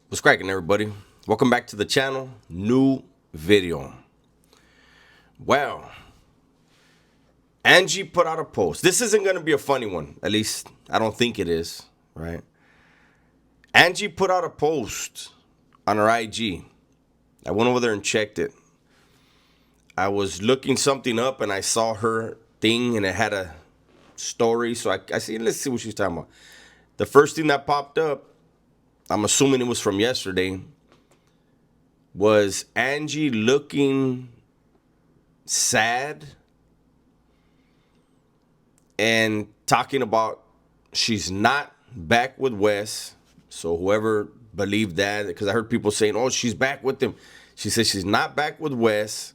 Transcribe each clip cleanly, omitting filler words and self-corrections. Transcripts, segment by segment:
What's cracking, everybody? Welcome back to the channel. New video. Well, Angie put out a post. This isn't going to be a funny one. At least, I don't think it is, right? Angie put out a post on her IG. I went over there and checked it. I was looking something up and I saw her thing and it had a story. So I see, let's see what she's talking about. The first thing that popped up, I'm assuming it was from yesterday, was Angie looking sad and talking about she's not back with Wes. So whoever believed that, because I heard people saying, oh, she's back with him. She said she's not back with Wes,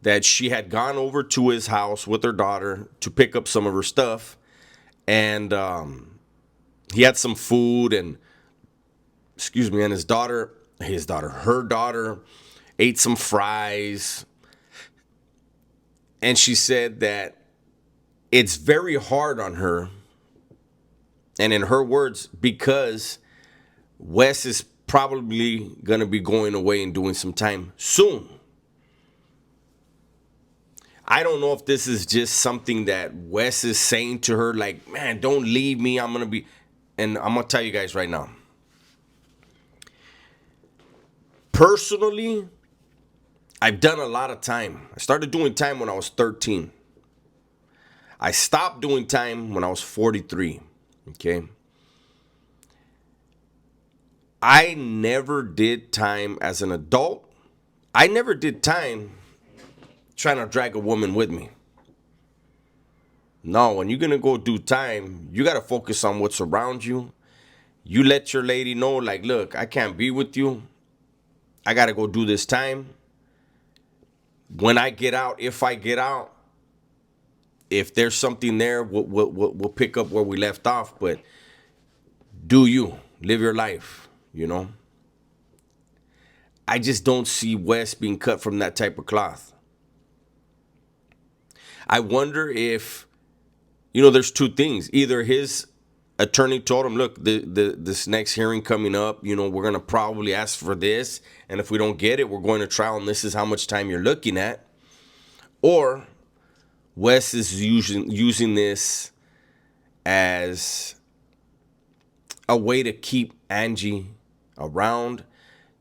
that she had gone over to his house with her daughter to pick up some of her stuff. And he had some food and, and her daughter ate some fries. And she said that it's very hard on her. And in her words, because Wes is probably going to be going away and doing some time soon. I don't know if this is just something that Wes is saying to her, like, man, don't leave me. I'm going to be, and I'm going to tell you guys right now. Personally, I've done a lot of time. I started doing time when I was 13. I stopped doing time when I was 43. Okay. I never did time as an adult. I never did time trying to drag a woman with me. No, when you're going to go do time, you got to focus on what's around you. You let your lady know, like, look, I can't be with you. I got to go do this time. When I get out, if I get out, if there's something there, we'll pick up where we left off. But do you live your life, you know? I just don't see Wes being cut from that type of cloth. I wonder if, there's two things. Either his attorney told him, look, this next hearing coming up, we're going to probably ask for this. And if we don't get it, we're going to trial, and this is how much time you're looking at. Or Wes is using this as a way to keep Angie around,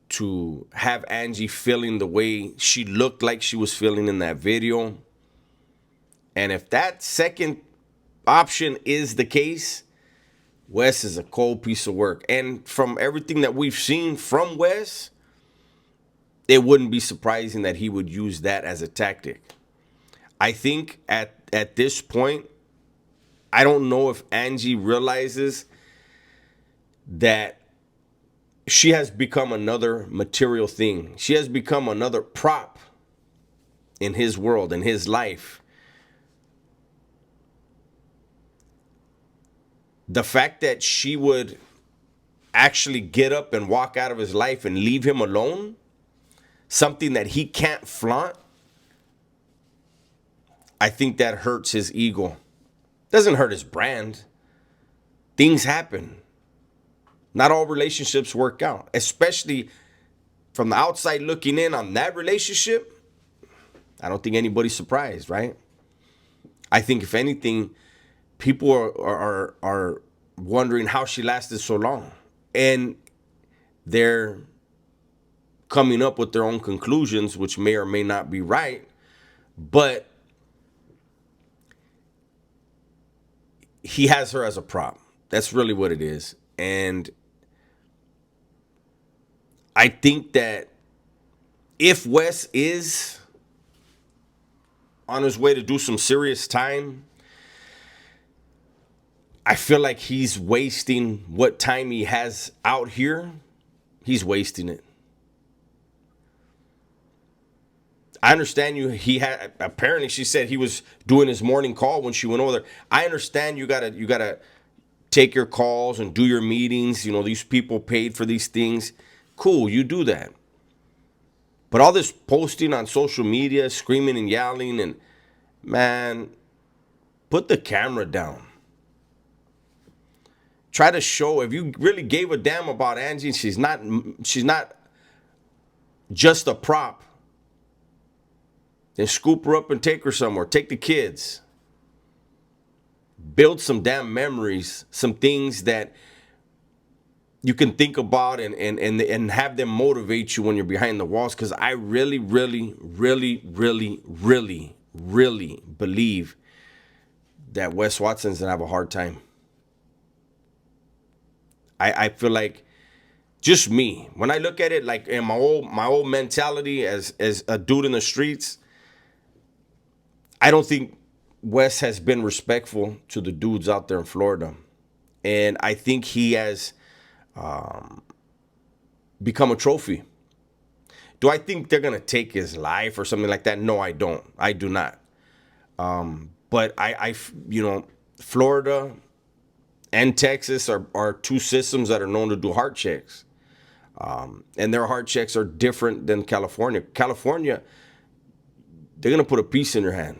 to have Angie feeling the way she looked like she was feeling in that video. And if that second option is the case, Wes is a cold piece of work. And from everything that we've seen from Wes, it wouldn't be surprising that he would use that as a tactic. I think at this point, I don't know if Angie realizes that she has become another material thing. She has become another prop in his world, in his life. The fact that she would actually get up and walk out of his life and leave him alone, something that he can't flaunt, I think that hurts his ego. Doesn't hurt his brand. Things happen. Not all relationships work out, especially from the outside looking in on that relationship. I don't think anybody's surprised, right? I think if anything, people are wondering how she lasted so long. And they're coming up with their own conclusions, which may or may not be right. But he has her as a prop. That's really what it is. And I think that if Wes is on his way to do some serious time, I feel like he's wasting what time he has out here. He's wasting it. I understand you. Apparently she said he was doing his morning call when she went over there. I understand you gotta take your calls and do your meetings. These people paid for these things. Cool, you do that. But all this posting on social media, screaming and yelling, and man, put the camera down. try to show, if you really gave a damn about Angie, she's not just a prop, then scoop her up and take her somewhere. Take the kids. Build some damn memories, some things that you can think about and have them motivate you when you're behind the walls. Because I really, really, really, really, really, really believe that Wes Watson's gonna have a hard time. I feel like, just me, when I look at it, like in my old mentality as a dude in the streets, I don't think Wes has been respectful to the dudes out there in Florida. And I think he has become a trophy. Do I think they're going to take his life or something like that? No, I don't. I do not. But Florida and Texas are two systems that are known to do heart checks. And their heart checks are different than California. California, they're going to put a piece in your hand.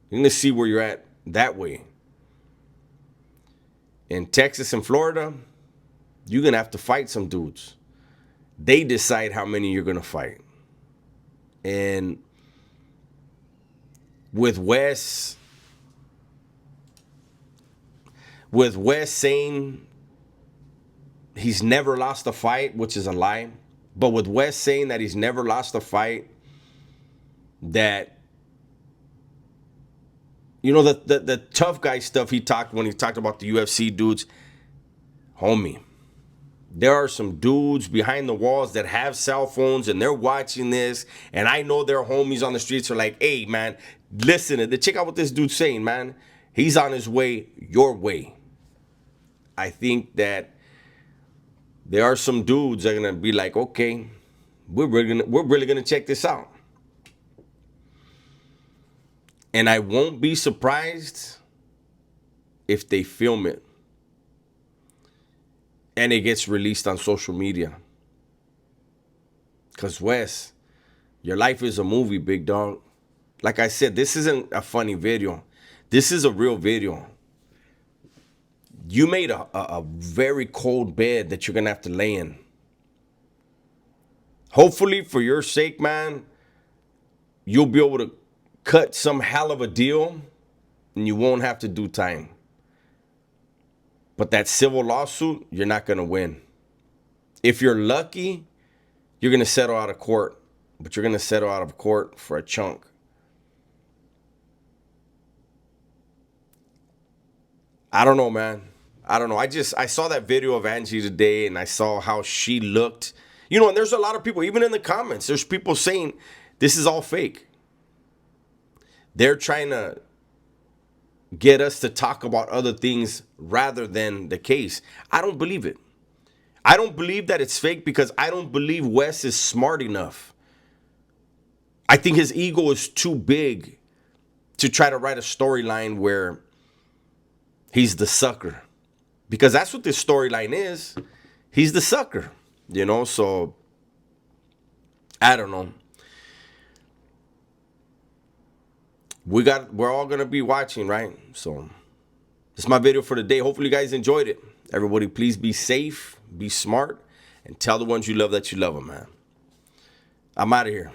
You're going to see where you're at that way. In Texas and Florida, you're going to have to fight some dudes. They decide how many you're going to fight. And with Wes saying he's never lost a fight, which is a lie, but with Wes saying that he's never lost a fight, that, the tough guy stuff when he talked about the UFC dudes, homie, there are some dudes behind the walls that have cell phones and they're watching this, and I know their homies on the streets are like, hey, man, listen, check out what this dude's saying, man. He's on his way your way. I think that there are some dudes that are going to be like, okay, we're really gonna check this out. And I won't be surprised if they film it and it gets released on social media. Because, Wes, your life is a movie, big dog. Like I said, this isn't a funny video. This is a real video. You made a very cold bed that you're going to have to lay in. Hopefully, for your sake, man, you'll be able to cut some hell of a deal and you won't have to do time. But that civil lawsuit, you're not going to win. If you're lucky, you're going to settle out of court. But you're going to settle out of court for a chunk. I don't know, man. I don't know. I saw that video of Angie today and I saw how she looked. And there's a lot of people, even in the comments, there's people saying this is all fake. They're trying to get us to talk about other things rather than the case. I don't believe it. I don't believe that it's fake because I don't believe Wes is smart enough. I think his ego is too big to try to write a storyline where he's the sucker. Because that's what this storyline is. He's the sucker. So I don't know. We're all going to be watching, right? So this is my video for today. Hopefully you guys enjoyed it. Everybody, please be safe, be smart, and tell the ones you love that you love them, man. I'm out of here.